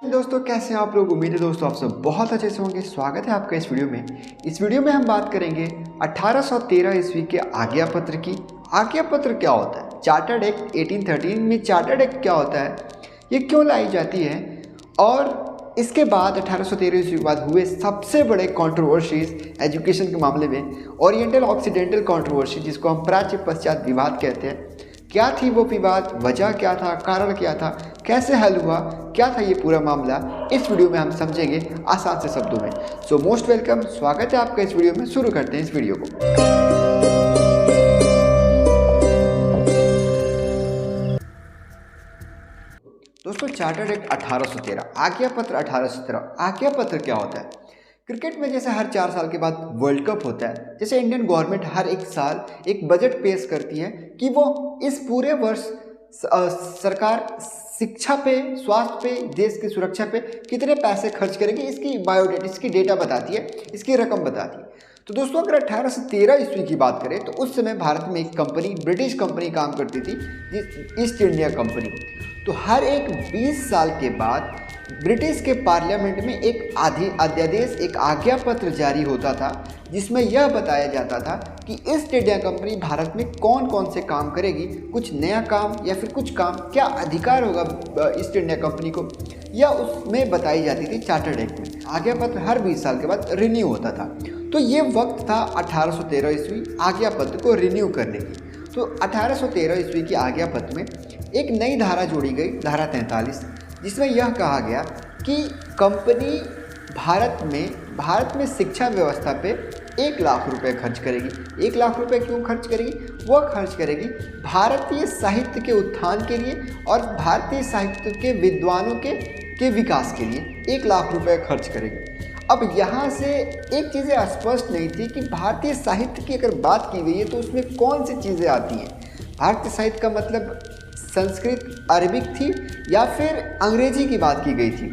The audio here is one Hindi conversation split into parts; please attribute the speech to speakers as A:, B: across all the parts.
A: दोस्तों कैसे हैं आप लोग। उम्मीद है दोस्तों आप सब बहुत अच्छे से होंगे। स्वागत है आपका इस वीडियो में। इस वीडियो में हम बात करेंगे 1813 ईस्वी के आज्ञा पत्र की। आज्ञा पत्र क्या होता है, चार्टर्ड एक्ट 1813 में चार्टर्ड एक्ट क्या होता है, ये क्यों लाई जाती है, और इसके बाद 1813 ईस्वी के बाद हुए सबसे बड़े कंट्रोवर्सीज एजुकेशन के मामले में, ओरिएंटल ऑक्सीडेंटल कंट्रोवर्सी जिसको हम प्राच्य पश्चात विवाद कहते हैं। क्या थी वो विवाद, वजह क्या था, कारण क्या था, कैसे हल हुआ, क्या था ये पूरा मामला, इस वीडियो में हम समझेंगे आसान से शब्दों में। सो मोस्ट वेलकम, स्वागत है आपका इस वीडियो में। शुरू करते हैं इस वीडियो को। दोस्तों चार्टर्ड एक्ट 1813, आज्ञा पत्र 1813। आज्ञा पत्र क्या होता है? क्रिकेट में जैसे हर 4 साल के बाद वर्ल्ड कप होता है, जैसे इंडियन गवर्नमेंट हर एक साल एक बजट पेश करती है कि वो इस पूरे वर्ष सरकार शिक्षा पे, स्वास्थ्य पे, देश की सुरक्षा पे कितने पैसे खर्च करेगी, इसकी बायोडेटा, इसकी डेटा बताती है, इसकी रकम बताती है। तो दोस्तों अगर 1813 ईस्वी की बात करें तो उस समय भारत में एक कंपनी, ब्रिटिश कंपनी काम करती थी, ईस्ट इंडिया कंपनी। तो हर एक 20 साल के बाद ब्रिटिश के पार्लियामेंट में एक अध्यादेश, एक आज्ञा पत्र जारी होता था, जिसमें यह बताया जाता था कि ईस्ट इंडिया कंपनी भारत में कौन कौन से काम करेगी, कुछ नया काम या फिर कुछ काम, क्या अधिकार होगा ईस्ट इंडिया कंपनी को, या उसमें बताई जाती थी चार्टर्ड एक्ट में। आज्ञा पत्र हर 20 साल के बाद रिन्यू होता था। तो ये वक्त था 1813 ईस्वी आज्ञा पत्र को रिन्यू करने की। तो 1813 ईस्वी की आज्ञा पत्र में एक नई धारा जोड़ी गई, धारा 43, जिसमें यह कहा गया कि कंपनी भारत में शिक्षा व्यवस्था पे 1 लाख रुपए खर्च करेगी। 1 लाख रुपए क्यों खर्च करेगी? वह खर्च करेगी भारतीय साहित्य के उत्थान के लिए और भारतीय साहित्य के विद्वानों के विकास के लिए 1 लाख रुपए खर्च करेगी। अब यहाँ से एक चीज़ें स्पष्ट नहीं थी कि भारतीय साहित्य की अगर बात की गई है तो उसमें कौन सी चीज़ें आती हैं। भारतीय साहित्य का मतलब संस्कृत, अरबिक थी या फिर अंग्रेजी की बात की गई थी।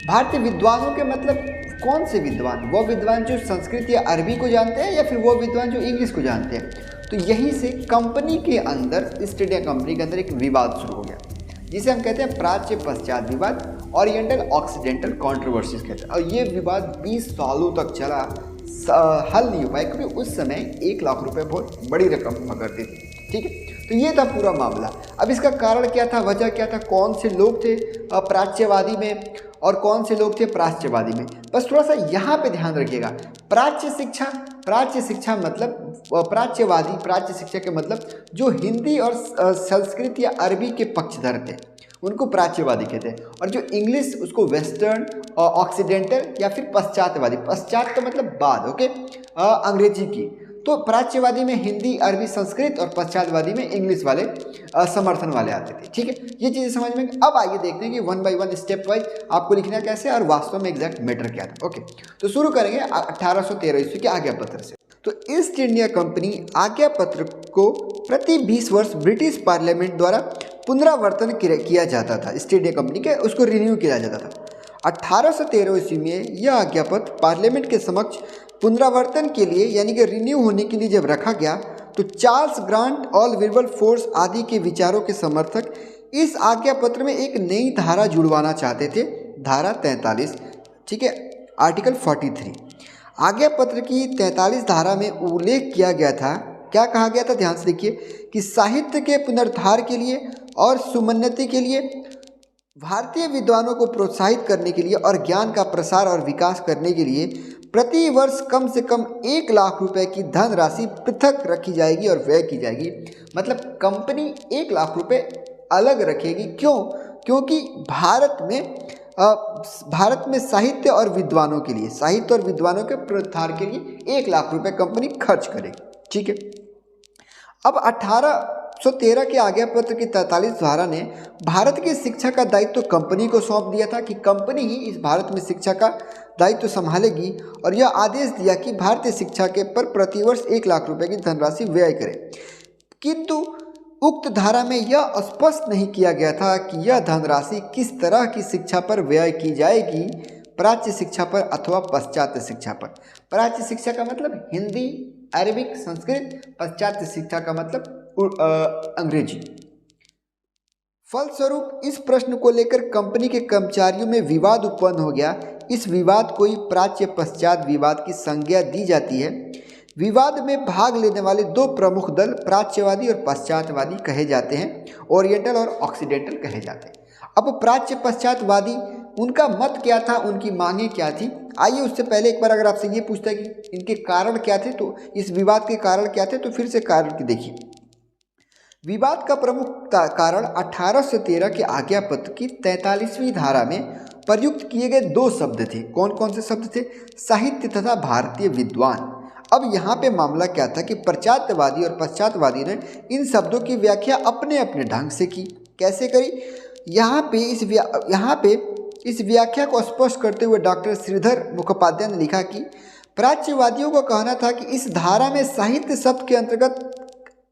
A: भारतीय विद्वानों के मतलब कौन से विद्वान? वो विद्वान जो संस्कृत या अरबी को जानते हैं या फिर वो विद्वान जो इंग्लिश को जानते हैं। तो यहीं से कंपनी के अंदर, ईस्ट इंडिया कंपनी के अंदर एक विवाद शुरू हो गया, जिसे हम कहते हैं प्राच्य पश्चात विवाद, ओरिएंटल ऑक्सीडेंटल कंट्रोवर्सीज कहते हैं। और ये विवाद 20 सालों तक चला, हल नहीं हो पाया, क्योंकि उस समय 1 लाख रुपए बहुत बड़ी रकम हुआ करती थी। ठीक है, तो ये था पूरा मामला। अब इसका कारण क्या था, वजह क्या था, कौन से लोग थे प्राच्यवादी में और कौन से लोग थे प्राच्यवादी में, बस थोड़ा सा यहाँ पे ध्यान रखिएगा। प्राच्य शिक्षा मतलब प्राच्य शिक्षा के मतलब जो हिंदी और संस्कृत या अरबी के पक्षधर थे उनको प्राच्यवादी कहते हैं, और जो इंग्लिश उसको वेस्टर्न, ऑक्सीडेंटल या फिर पश्चातवादी, पश्चात का मतलब बाद, ओके, अंग्रेजी की। तो प्राच्यवादी में हिंदी, अरबी, संस्कृत, और पश्चातवादी में इंग्लिश वाले, समर्थन वाले आते थे। ठीक है, ये चीज़ें समझ में। अब आइए देखते हैं कि 1 बाय 1 स्टेप वाइज आपको लिखना कैसे और वास्तव में एग्जैक्ट मैटर क्या था। ओके, तो शुरू करेंगे 1813 ईस्वी के आज्ञा पत्र से। तो ईस्ट इंडिया कंपनी आज्ञा पत्र को प्रति 20 वर्ष ब्रिटिश पार्लियामेंट द्वारा पुनरावर्तन किया जाता था। ईस्ट इंडिया कंपनी के उसको रिन्यू किया जाता था। 1813 ईस्वी में यह आज्ञा पत्र पार्लियामेंट के समक्ष पुनरावर्तन के लिए, यानी कि रिन्यू होने के लिए जब रखा गया, तो चार्ल्स ग्रांट और विल्बरफोर्स आदि के विचारों के समर्थक इस आज्ञा पत्र में एक नई धारा जुड़वाना चाहते थे, धारा 43। ठीक है, आर्टिकल 43। आज्ञा पत्र की 43 धारा में उल्लेख किया गया था, क्या कहा गया था, ध्यान से देखिए, कि साहित्य के पुनरुद्धार के लिए और सुमन्नति के लिए, भारतीय विद्वानों को प्रोत्साहित करने के लिए और ज्ञान का प्रसार और विकास करने के लिए प्रति वर्ष कम से कम 1 लाख रुपए की धनराशि पृथक रखी जाएगी और व्यय की जाएगी। मतलब कंपनी 1 लाख रुपए अलग रखेगी। क्यों? क्योंकि भारत में साहित्य और विद्वानों के लिए, साहित्य और विद्वानों के प्रोत्साहन के लिए 1 लाख रुपए कंपनी खर्च करेगी। ठीक है, अब 1813 के आज्ञा पत्र की 43 धारा ने भारत की शिक्षा का दायित्व कंपनी को सौंप दिया था कि कंपनी ही इस भारत में शिक्षा का दायित्व संभालेगी, और यह आदेश दिया कि भारतीय शिक्षा के पर प्रतिवर्ष 1 लाख रुपए की धनराशि व्यय करे। किंतु उक्त धारा में यह स्पष्ट नहीं किया गया था कि यह धनराशि किस तरह की शिक्षा पर व्यय की जाएगी, प्राच्य शिक्षा पर अथवा पश्चात्य शिक्षा पर। प्राच्य शिक्षा का मतलब हिंदी, अरबिक, संस्कृत, पश्चात्य शिक्षा का मतलब अंग्रेजी। फलस्वरूप इस प्रश्न को लेकर कंपनी के कर्मचारियों में विवाद उत्पन्न हो गया। इस विवाद को ही प्राच्य पश्चात विवाद की संज्ञा दी जाती है। विवाद में भाग लेने वाले दो प्रमुख दल प्राच्यवादी और पश्चातवादी कहे जाते हैं, ओरिएंटल और ऑक्सीडेंटल कहे जाते हैं। अब प्राच्य पश्चातवादी, उनका मत क्या था, उनकी मांगे क्या थी? आइए उससे पहले एक बार अगर आपसे ये पूछता है कि इनके कारण क्या थे, तो इस विवाद के कारण क्या थे, तो फिर से कारण की देखिए। विवाद का प्रमुख कारण 1813 के आज्ञा पत्र की 43वीं धारा में प्रयुक्त किए गए दो शब्द थे। कौन कौन से शब्द थे? साहित्य तथा भारतीय विद्वान। अब यहाँ पे मामला क्या था कि प्रचातवादी और पश्चातवादी ने इन शब्दों की व्याख्या अपने अपने ढंग से की। कैसे करी? यहाँ पे इस व्याख्या को स्पष्ट करते हुए डॉक्टर श्रीधर मुखोपाध्याय ने लिखा कि प्राच्यवादियों का कहना था कि इस धारा में साहित्य शब्द के अंतर्गत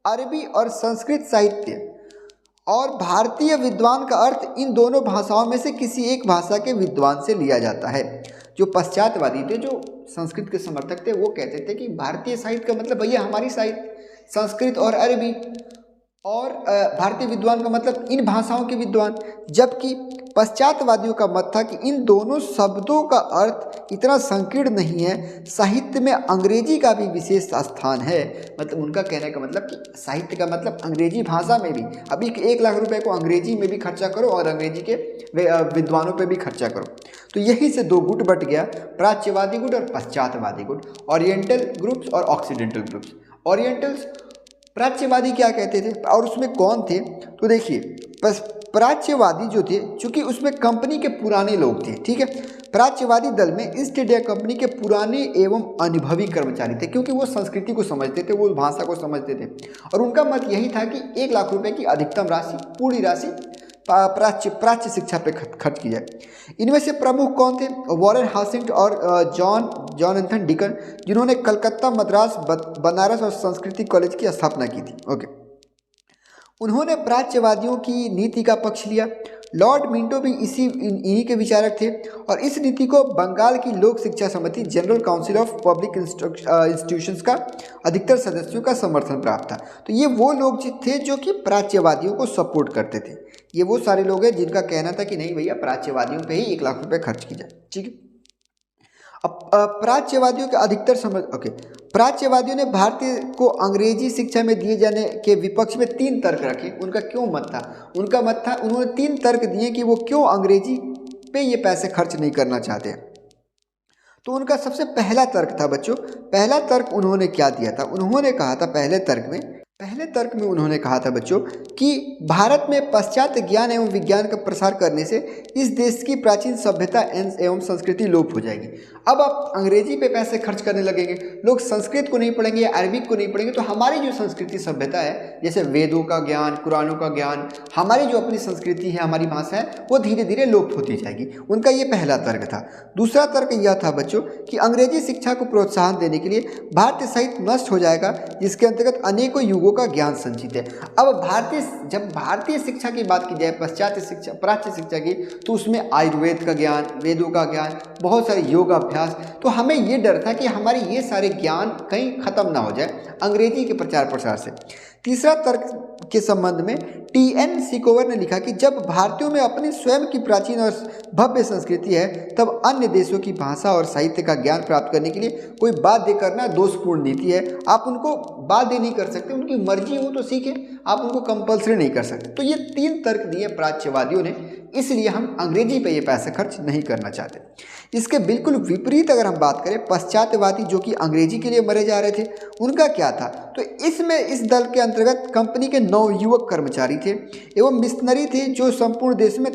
A: अरबी और संस्कृत साहित्य और भारतीय विद्वान का अर्थ इन दोनों भाषाओं में से किसी एक भाषा के विद्वान से लिया जाता है। जो पश्चातवादी थे, जो संस्कृत के समर्थक थे, वो कहते थे कि भारतीय साहित्य का मतलब भैया हमारी साहित्य, संस्कृत और अरबी, और भारतीय विद्वान का मतलब इन भाषाओं के विद्वान। जबकि पश्चातवादियों का मत था कि इन दोनों शब्दों का अर्थ इतना संकीर्ण नहीं है, साहित्य में अंग्रेजी का भी विशेष स्थान है। मतलब उनका कहने का मतलब कि साहित्य का मतलब अंग्रेजी भाषा में भी, अभी 1 लाख रुपए को अंग्रेजी में भी खर्चा करो और अंग्रेजी के विद्वानों पे भी खर्चा करो। तो यही से दो गुट बट गया, प्राच्यवादी गुट और पश्चातवादी गुट, ओरिएंटल ग्रुप्स और ऑक्सीडेंटल ग्रुप्स। ओरिएंटल्स, प्राच्यवादी क्या कहते थे और उसमें कौन थे? तो देखिए, प्राच्यवादी जो थे, चूंकि उसमें कंपनी के पुराने लोग थे, ठीक है। प्राच्यवादी दल में ईस्ट इंडिया कंपनी के पुराने एवं अनुभवी कर्मचारी थे, क्योंकि वो संस्कृति को समझते थे, वो भाषा को समझते थे, और उनका मत यही था कि 1 लाख रुपए की अधिकतम राशि, पूरी राशि प्राच्य शिक्षा पे खर्च की जाए। इनमें से प्रमुख कौन थे? वॉरेन हास्टिंग्स और जॉनथन डिकन, जिन्होंने कलकत्ता, मद्रास, बनारस और संस्कृति कॉलेज की स्थापना की थी। ओके, उन्होंने प्राच्यवादियों की नीति का पक्ष लिया। लॉर्ड मिंटो भी इन्हीं के विचारक थे, और इस नीति को बंगाल की लोक शिक्षा समिति, general council of public institutions का अधिकतर सदस्यों का समर्थन प्राप्त था। तो ये वो लोग थे जो कि प्राच्यवादियों को सपोर्ट करते थे। ये वो सारे लोग हैं जिनका कहना था कि नहीं भैया, प्राच्यवादियों पे ही 1 लाख रुपए खर्च की जाए, ठीक है। अब प्राच्यवादियों के अधिकतर प्राच्यवादियों ने भारतीय को अंग्रेजी शिक्षा में दिए जाने के विपक्ष में 3 तर्क रखे। उनका क्यों मत था? उनका मत था, उन्होंने 3 तर्क दिए कि वो क्यों अंग्रेजी पे ये पैसे खर्च नहीं करना चाहते। तो उनका सबसे पहला तर्क था बच्चों, पहला तर्क उन्होंने क्या दिया था? उन्होंने कहा था पहले तर्क में उन्होंने कहा था बच्चों कि भारत में पाश्चात्य ज्ञान एवं विज्ञान का प्रसार करने से इस देश की प्राचीन सभ्यता एवं संस्कृति लोप हो जाएगी। अब आप अंग्रेजी पे पैसे खर्च करने लगेंगे, लोग संस्कृत को नहीं पढ़ेंगे या अरबिक को नहीं पढ़ेंगे, तो हमारी जो संस्कृति सभ्यता है, जैसे वेदों का ज्ञान, कुरानों का ज्ञान, हमारी जो अपनी संस्कृति है, हमारी भाषा है, वो धीरे धीरे लोप होती जाएगी। उनका ये पहला तर्क था। दूसरा तर्क यह था बच्चों कि अंग्रेजी शिक्षा को प्रोत्साहन देने के लिए भारतीय साहित्य नष्ट हो जाएगा, जिसके अंतर्गत अनेकों युगों का ज्ञान संचित है। अब जब भारतीय शिक्षा की बात की जाए, पाश्चात्य शिक्षा, प्राच्य शिक्षा की, तो उसमें आयुर्वेद का ज्ञान, वेदों का ज्ञान, बहुत सारे योगाभ्यास, तो हमें ये डर था कि हमारे ये सारे ज्ञान कहीं खत्म ना हो जाए अंग्रेजी के प्रचार प्रसार से। तीसरा तर्क के संबंध में टी.एन. सिकोवर ने लिखा कि जब भारतीयों में अपनी स्वयं की प्राचीन और भव्य संस्कृति है, तब अन्य देशों की भाषा और साहित्य का ज्ञान प्राप्त करने के लिए कोई बाध्य करना दोषपूर्ण नीति है। आप उनको बाध्य नहीं कर सकते, उनकी मर्जी हो तो सीखें, आप उनको कंपल्सरी नहीं कर सकते। तो ये 3 तर्क दिए प्राच्यवादियों ने, इसलिए हम अंग्रेजी पे ये पैसे खर्च नहीं करना चाहते। इसके बिल्कुल विपरीत अगर हम बात करें, पश्चात्यवादी जो कि अंग्रेजी के लिए मरे जा रहे थे, उनका क्या था? तो इसमें इस दल के अंतर्गत कंपनी के 9 युवक कर्मचारी थे एवं मिशनरी थे, जो संपूर्ण देश में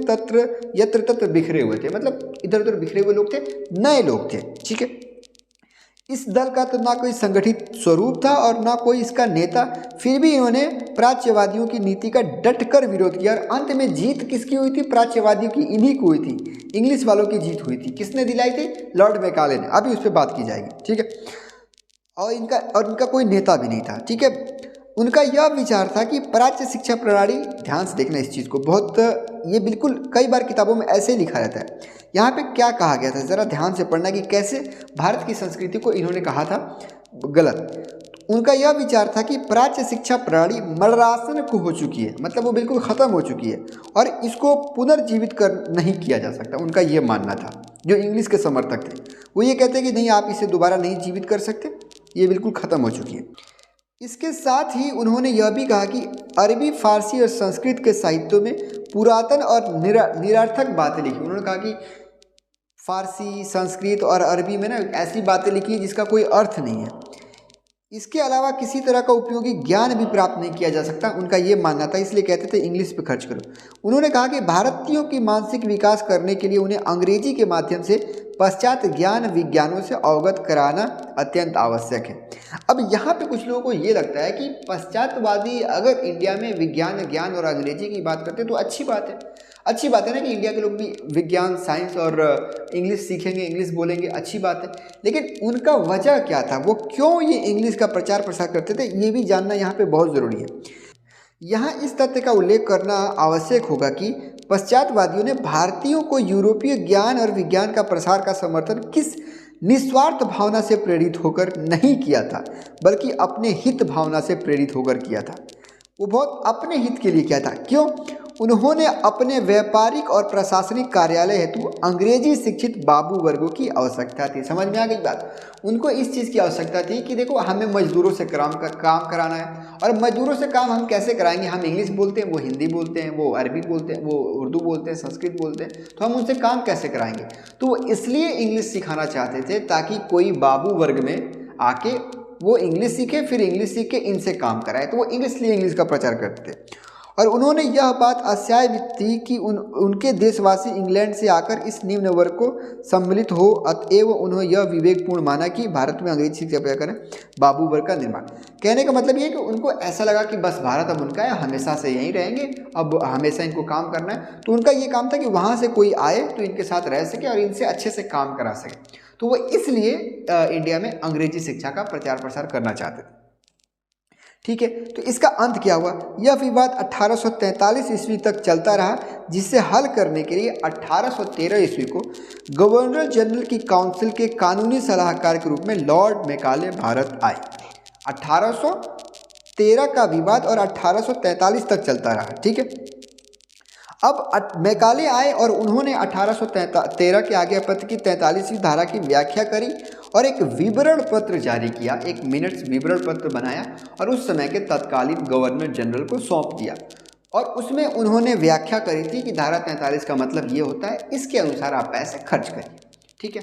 A: यत्र तत्र बिखरे हुए थे, मतलब इधर उधर बिखरे हुए लोग थे, नए लोग थे, ठीक है। इस दल का तो ना कोई संगठित स्वरूप था और ना कोई इसका नेता, फिर भी इन्होंने प्राच्यवादियों की नीति का डटकर विरोध किया, और अंत में जीत किसकी हुई थी? प्राच्यवादियों की, इन्हीं की हुई थी, इंग्लिश वालों की जीत हुई थी। किसने दिलाई थी? लॉर्ड मैकाले ने। अभी उस पर बात की जाएगी, ठीक है। और इनका कोई नेता भी नहीं था, ठीक है। उनका यह विचार था कि प्राच्य शिक्षा प्रणाली, ध्यान से देखना इस चीज़ को, बहुत ये बिल्कुल कई बार किताबों में ऐसे ही लिखा रहता है। यहाँ पे क्या कहा गया था, ज़रा ध्यान से पढ़ना कि कैसे भारत की संस्कृति को इन्होंने कहा था गलत। उनका यह विचार था कि प्राच्य शिक्षा प्रणाली मरणासन को हो चुकी है, मतलब वो बिल्कुल ख़त्म हो चुकी है और इसको पुनर्जीवित कर नहीं किया जा सकता। उनका ये मानना था। जो इंग्लिश के समर्थक थे वो ये कहते हैं कि नहीं, आप इसे दोबारा नहीं जीवित कर सकते, ये बिल्कुल ख़त्म हो चुकी है। इसके साथ ही उन्होंने यह भी कहा कि अरबी, फारसी और संस्कृत के साहित्यों में पुरातन और निरर्थक बातें लिखी। उन्होंने कहा कि फारसी, संस्कृत और अरबी में ना ऐसी बातें लिखी जिसका कोई अर्थ नहीं है। इसके अलावा किसी तरह का उपयोगी ज्ञान भी प्राप्त नहीं किया जा सकता, उनका ये मानना था। इसलिए कहते थे इंग्लिश पे खर्च करो। उन्होंने कहा कि भारतीयों की मानसिक विकास करने के लिए उन्हें अंग्रेजी के माध्यम से पश्चात ज्ञान विज्ञानों से अवगत कराना अत्यंत आवश्यक है। अब यहाँ पे कुछ लोगों को ये लगता है कि पश्चातवादी अगर इंडिया में विज्ञान, ज्ञान और अंग्रेजी की बात करते तो अच्छी बात है। अच्छी बात है ना कि इंडिया के लोग भी विज्ञान, साइंस और इंग्लिश सीखेंगे, इंग्लिश बोलेंगे, अच्छी बात है। लेकिन उनका वजह क्या था, वो क्यों ये इंग्लिश का प्रचार प्रसार करते थे, ये भी जानना यहाँ पे बहुत ज़रूरी है। यहाँ इस तथ्य का उल्लेख करना आवश्यक होगा कि पश्चातवादियों ने भारतीयों को यूरोपीय ज्ञान और विज्ञान का प्रसार का समर्थन किस निस्वार्थ भावना से प्रेरित होकर नहीं किया था, बल्कि अपने हित भावना से प्रेरित होकर किया था। वो बहुत अपने हित के लिए किया था। क्यों? उन्होंने अपने व्यापारिक और प्रशासनिक कार्यालय हेतु अंग्रेजी शिक्षित बाबू वर्गों की आवश्यकता थी। समझ में आ गई बात? उनको इस चीज़ की आवश्यकता थी कि देखो, हमें मजदूरों से काम कराना है, और मजदूरों से काम हम कैसे कराएंगे? हम इंग्लिश बोलते हैं, वो हिंदी बोलते हैं, वो अरबी बोलते हैं, वो उर्दू बोलते हैं, संस्कृत बोलते हैं, तो हम उनसे काम कैसे कराएंगे? तो वो इसलिए इंग्लिश सिखाना चाहते थे ताकि कोई बाबू वर्ग में आके वो इंग्लिश सीखे, फिर इंग्लिश सीख के इनसे काम कराए। तो वो इंग्लिश का प्रचार करते थे। और उन्होंने यह बात आशय थी कि उनके देशवासी इंग्लैंड से आकर इस निम्न वर्ग को सम्मिलित हो, अतएव उन्होंने यह विवेकपूर्ण माना कि भारत में अंग्रेजी शिक्षा प्रचार करें, बाबू वर्ग का निर्माण। कहने का मतलब ये है कि उनको ऐसा लगा कि बस भारत अब उनका है, हमेशा से यहीं रहेंगे, अब हमेशा इनको काम करना है। तो उनका ये काम था कि वहाँ से कोई आए तो इनके साथ रह सके और इनसे अच्छे से काम करा सके। तो वो इसलिए इंडिया में अंग्रेजी शिक्षा का प्रचार प्रसार करना चाहते थे। ठीक है, तो इसका अंत क्या हुआ? यह विवाद 1843 ईस्वी तक चलता रहा, जिसे हल करने के लिए 1813 ईस्वी को गवर्नर जनरल की काउंसिल के कानूनी सलाहकार के रूप में लॉर्ड मैकाले भारत आए। 1813 का विवाद और 1843 तक चलता रहा। ठीक है, अब मैकाले आए और उन्होंने 1813 के आज्ञा पत्र की 43वीं धारा की व्याख्या करी और एक विवरण पत्र जारी किया, 1 मिनट्स विवरण पत्र बनाया और उस समय के तत्कालीन गवर्नर जनरल को सौंप दिया। और उसमें उन्होंने व्याख्या करी थी कि धारा 43 का मतलब ये होता है, इसके अनुसार आप पैसे खर्च करिए। ठीक है,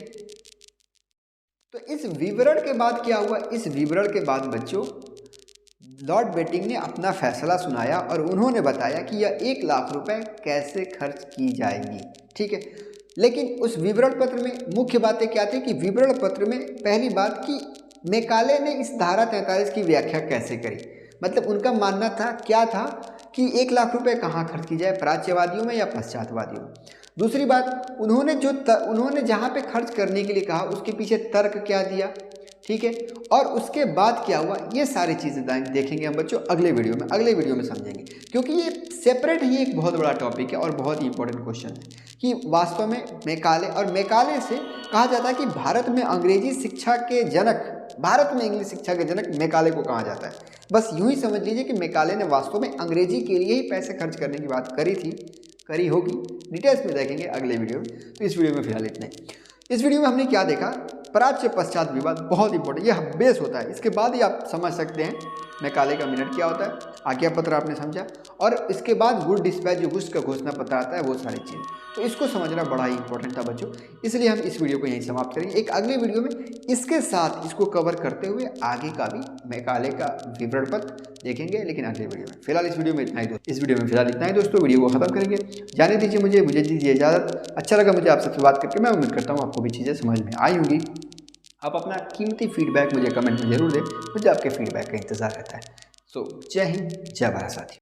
A: तो इस विवरण के बाद क्या हुआ? इस विवरण के बाद बच्चों, लॉर्ड बेटिंग ने अपना फैसला सुनाया और उन्होंने बताया कि यह 1 लाख रुपए कैसे खर्च की जाएगी। ठीक है, लेकिन उस विवरण पत्र में मुख्य बातें क्या थी कि विवरण पत्र में पहली बात कि मैकाले ने इस धारा 43 की व्याख्या कैसे करी। मतलब उनका मानना था, क्या था कि 1 लाख रुपए कहाँ खर्च की जाए, प्राच्यवादियों में या पश्चातवादियों में। दूसरी बात, उन्होंने जहाँ पे खर्च करने के लिए कहा उसके पीछे तर्क क्या दिया। ठीक है, और उसके बाद क्या हुआ, ये सारी चीज़ें देखेंगे हम बच्चों अगले वीडियो में समझेंगे, क्योंकि ये सेपरेट ही एक बहुत बड़ा टॉपिक है और बहुत ही इंपॉर्टेंट क्वेश्चन है कि वास्तव में मैकाले से कहा जाता है कि भारत में अंग्रेजी शिक्षा के जनक, भारत में इंग्लिश शिक्षा के जनक मैकाले को कहा जाता है। बस यूं ही समझ लीजिए कि मैकाले ने वास्तव में अंग्रेजी के लिए ही पैसे खर्च करने की बात करी होगी। डिटेल्स में देखेंगे अगले वीडियो में। तो इस वीडियो में फिलहाल इतना ही। इस वीडियो में हमने क्या देखा, प्राच्य पश्चात विवाद बहुत इंपॉर्टेंट, यह बेस होता है। इसके बाद ही आप समझ सकते हैं मैकाले का मिनट क्या होता है, आज्ञा पत्र आपने समझा, और इसके बाद वुड डिस्पैच जो हुस्ट का घोषणा पत्र आता है, वो सारी चीज़। तो इसको समझना बड़ा ही इंपॉर्टेंट था बच्चों, इसलिए हम इस वीडियो को यहीं समाप्त करेंगे। एक अगले वीडियो में इसके साथ इसको कवर करते हुए आगे का भी मैकाले का विवरण पत्र देखेंगे, लेकिन अगले वीडियो में। फिलहाल इस वीडियो में इतना ही दोस्तों, वीडियो को खत्म करेंगे। जाने दीजिए मुझे दीजिए इजाज़त। अच्छा लगा मुझे आप सबसे बात करके, मैं उम्मीद करता हूँ आपको भी चीज़ें समझ में आई होंगी। आप अपना कीमती फीडबैक मुझे कमेंट में जरूर दें, मुझे आपके फीडबैक का इंतज़ार रहता है। जय हिंद, जय भारत साथियों।